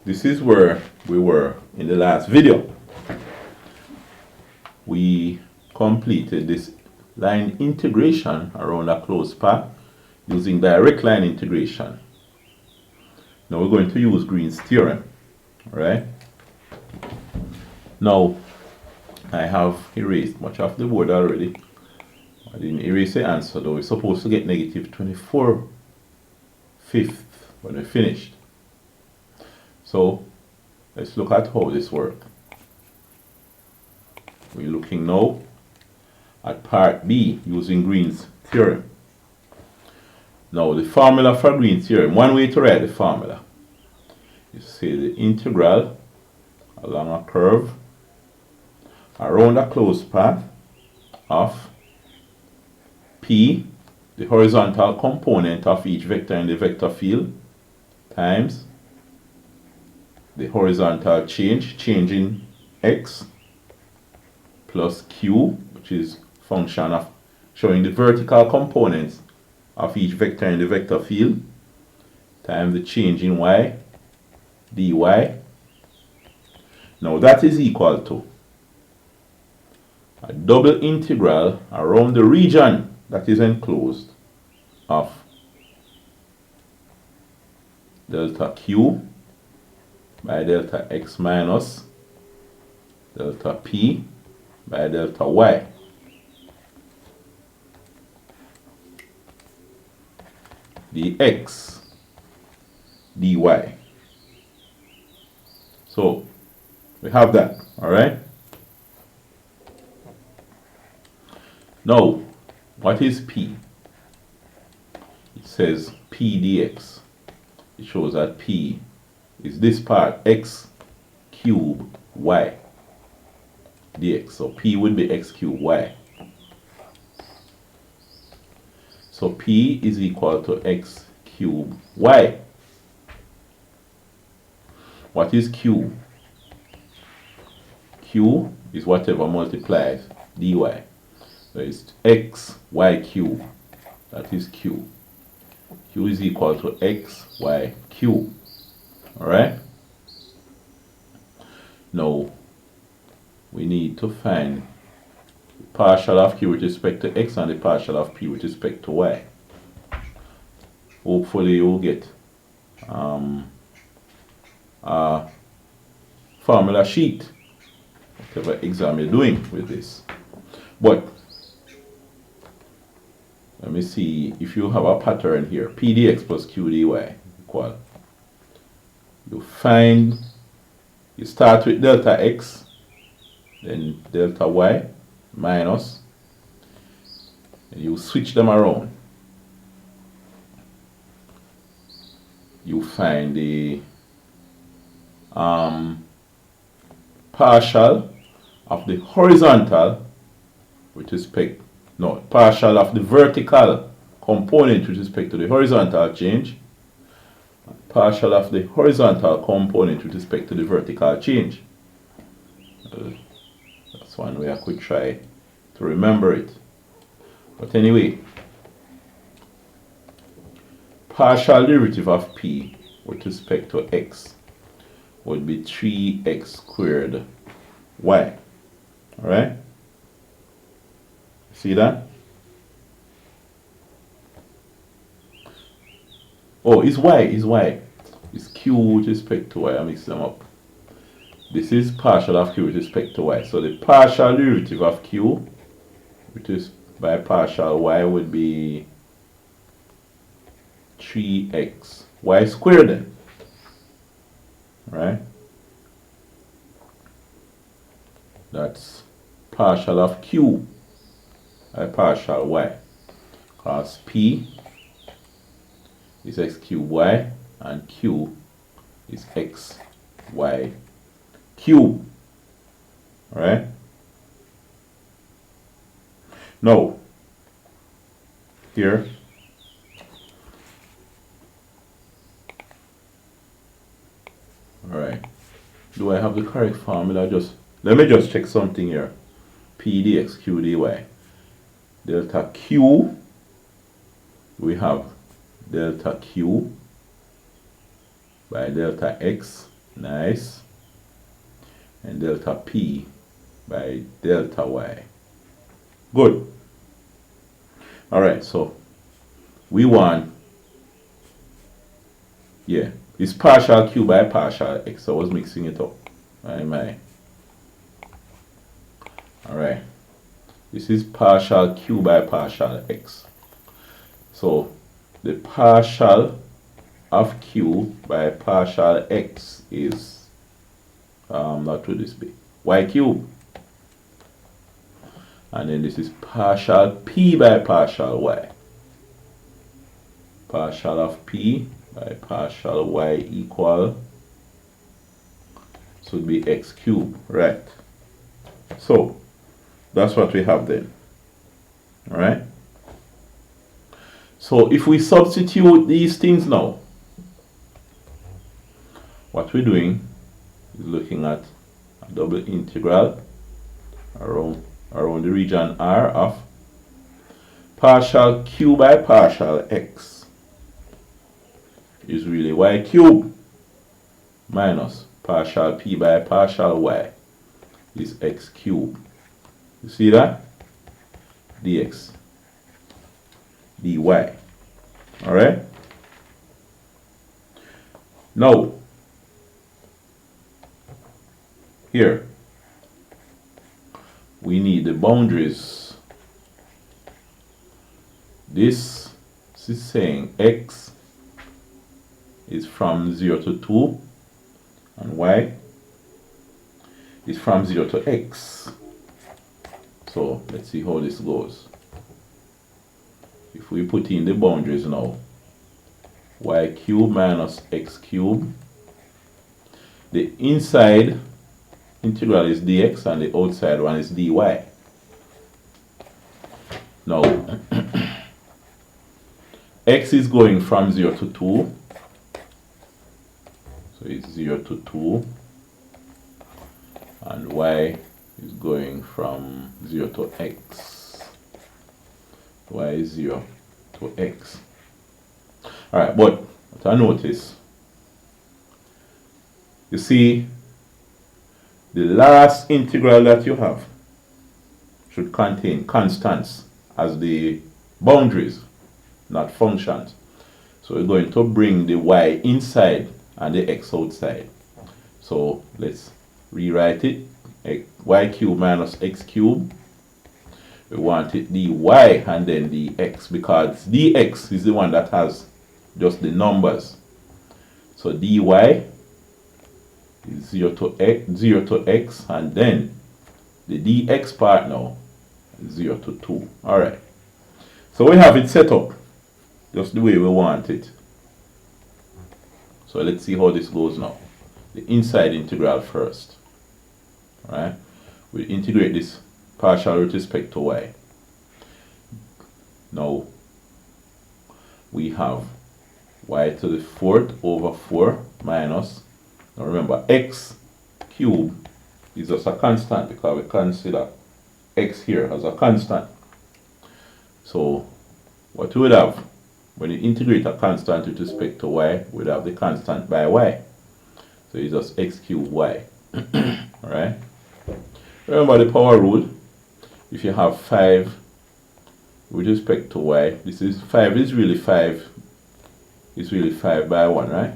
this is where we were in the last video. We completed this line integration around a closed path using direct line integration. Now we're going to use Green's theorem. Alright? Now I have erased much of the board already. I didn't erase the answer though. We're supposed to get negative 24/5 when we finished. So let's look at how this works. We're looking now at part B using Green's theorem. Now the formula for Green's theorem, one way to write the formula is to say the integral along a curve around a closed path of P, the horizontal component of each vector in the vector field, times the horizontal change in x, plus q, which is function of showing the vertical components of each vector in the vector field, times the change in y, dy. Now that is equal to a double integral around the region that is enclosed of delta q by delta x minus delta p by delta y. Dx dy. So we have that, all right? Now, what is p? It says p dx. It shows that p is this part, x cubed y dx. So p would be x cubed y. So p is equal to x cubed y. What is q? Q is whatever multiplies dy. So it's x y cube. That is q. Q is equal to x y q. Alright? Now we need to find the partial of q with respect to x and the partial of p with respect to y. Hopefully you'll get a formula sheet, whatever exam you're doing with this. But let me see if you have a pattern here. P dx plus q dy equal. You start with delta x, then delta y minus, and you switch them around. You find the partial of the horizontal with respect, no, partial of the vertical component with respect to the horizontal change, partial of the horizontal component with respect to the vertical change. That's one way I could try to remember it. But anyway, partial derivative of p with respect to x would be 3x squared y. Alright? See that? Oh, it's y. It's q with respect to y. I mix them up. This is partial of q with respect to y. So the partial derivative of q, which is by partial y, would be 3x y squared then. Right? That's partial of q by partial y. Because p is x cubed y and q is x y cube. Alright? Now, here, alright, do I have the correct formula? Let me just check something here. P dx q dy. Delta q, we have delta q by delta x Nice. And delta P by delta Y. Good. Alright, so we want, yeah, it's partial Q by partial X. I was mixing it up. Alright, this is partial Q by partial X. So the partial of Q by partial X is, what would this be? Y cube. And then this is partial P by partial Y. Partial of P by partial Y equal, so it would be X cube, right? So that's what we have then. Alright? So if we substitute these things now, what we're doing is looking at a double integral around the region R of partial Q by partial X is really Y cube minus partial P by partial Y is X cube. You see that? Dx dy. Alright? Now, here we need the boundaries. This is saying X is from 0 to 2 and Y is from 0 to X. So let's see how this goes. If we put in the boundaries now, Y cube minus X cube, the inside integral is dx and the outside one is dy. Now X is going from 0 to 2, so it's 0 to 2, and Y is going from 0 to X. Y is 0 to X. Alright, but what I notice, you see, the last integral that you have should contain constants as the boundaries, not functions. So we're going to bring the Y inside and the X outside. So let's rewrite it. Y cube minus X cube. We want it dy and then dx, because dx is the one that has just the numbers. So dy is 0 to x, and then the dx part now is 0 to 2. Alright. So we have it set up just the way we want it. So let's see how this goes now. The inside integral first. Alright. We integrate this partial with respect to y. Now we have y to the 4th over 4 minus, now remember, x cube is just a constant because we consider x here as a constant. So what we would have when you integrate a constant with respect to y, we would have the constant by y. So it's just x cubed y. Alright? Remember the power rule. If you have 5 with respect to y, this is 5 is really 5. It's really 5 by 1, right?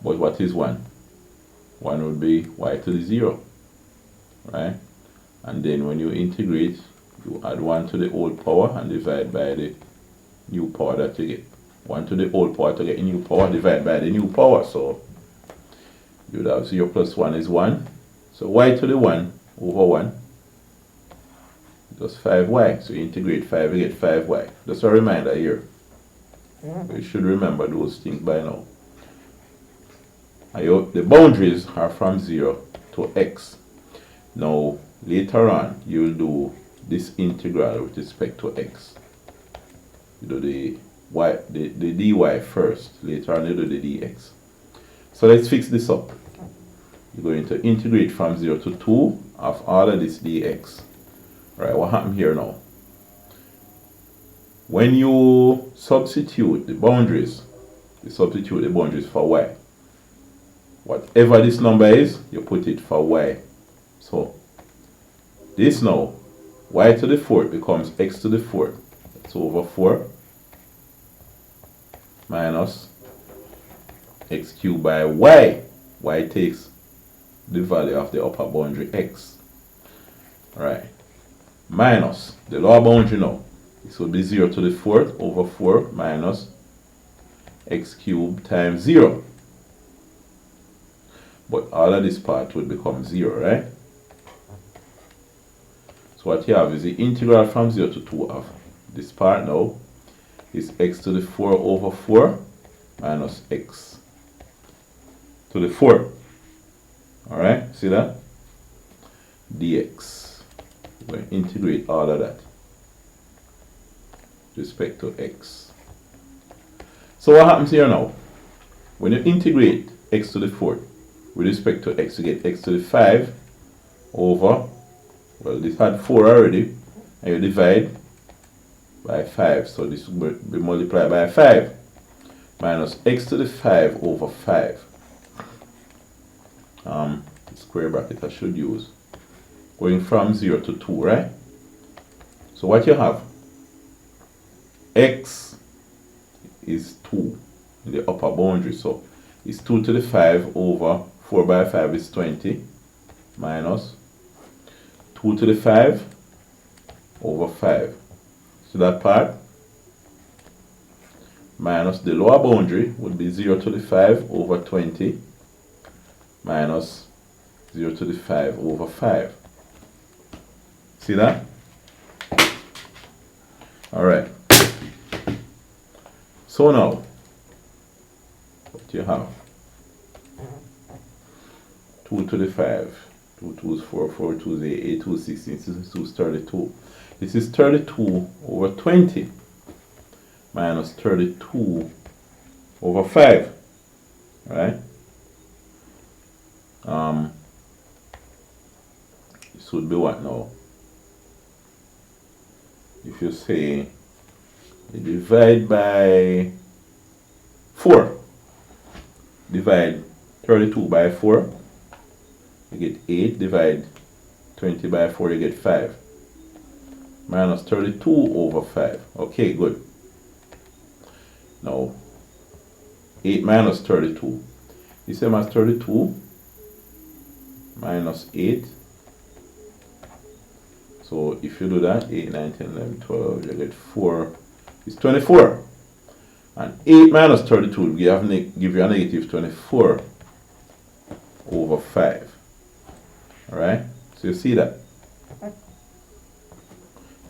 But what is 1? 1 would be y to the 0, right? And then when you integrate, you add 1 to the old power and divide by the new power that you get. 1 to the old power to get a new power, divide by the new power. So you would have 0 plus 1 is 1. So y to the 1 over 1 just 5y. So you integrate 5, you get 5y. Just a reminder here. You should remember those things by now. The boundaries are from 0 to x. Now later on you'll do this integral with respect to x. You do the dy first. Later on you do the dx. So let's fix this up. You're going to integrate from 0 to 2 of all of this dx. Right, what happened here now? When you substitute the boundaries, for y. whatever this number is, you put it for y. So this now, y to the fourth becomes x to the fourth. That's over 4 minus x cubed by y. Y takes the value of the upper boundary x. Right. Minus the lower boundary now. This will be 0 to the fourth over 4 minus x cubed times 0. But all of this part would become 0, right? So what you have is the integral from 0 to 2 of this part now is x to the 4 over 4 minus x to the 4. Alright, see that? Dx. We're going to integrate all of that with respect to x. So what happens here now? When you integrate x to the 4th with respect to x, you get x to the 5 over, well, this had 4 already, and you divide by 5. So this will be multiplied by 5 minus x to the 5 over 5. Square bracket I should use. Going from 0 to 2, right? So what you have? X is 2 in the upper boundary. So it's 2 to the 5 over 4 by 5 is 20 minus 2 to the 5 over 5. So that part minus the lower boundary would be 0 to the 5 over 20 minus 0 to the 5 over 5. See that? Alright. So now, what you have? 2 to the 5. 2 2 is 4, 4 2 is 8, 8 2 is 16, 6 2 is 32. This is 32 over 20 minus 32 over 5. Right? This would be what now? If you say you divide by 4, divide 32 by 4, you get 8, divide 20 by 4, you get 5. Minus 32 over 5. Okay, good. Now, 8 minus 32. The same as 32 minus 8. So if you do that, 8, 9, 10, 11, 12, you get 4. It's 24. And 8 minus 32 will give you a negative 24 over 5. Alright? So you see that?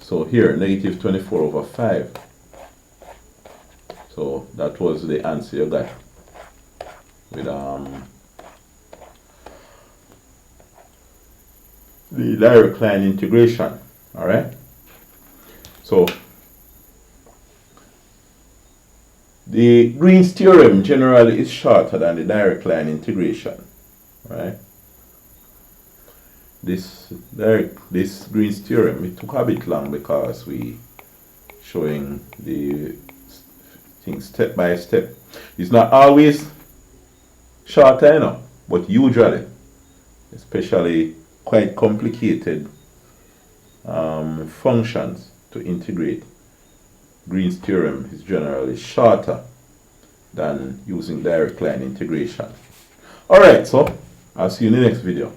So here, negative 24 over 5. So that was the answer you got with the direct line integration. Alright? So the Green's theorem generally is shorter than the direct line integration. Right? This Green's theorem, it took a bit long because we showing the things step by step. It's not always shorter, you know, but usually, especially quite complicated functions to integrate, Green's theorem is generally shorter than using direct line integration. Alright, so I'll see you in the next video.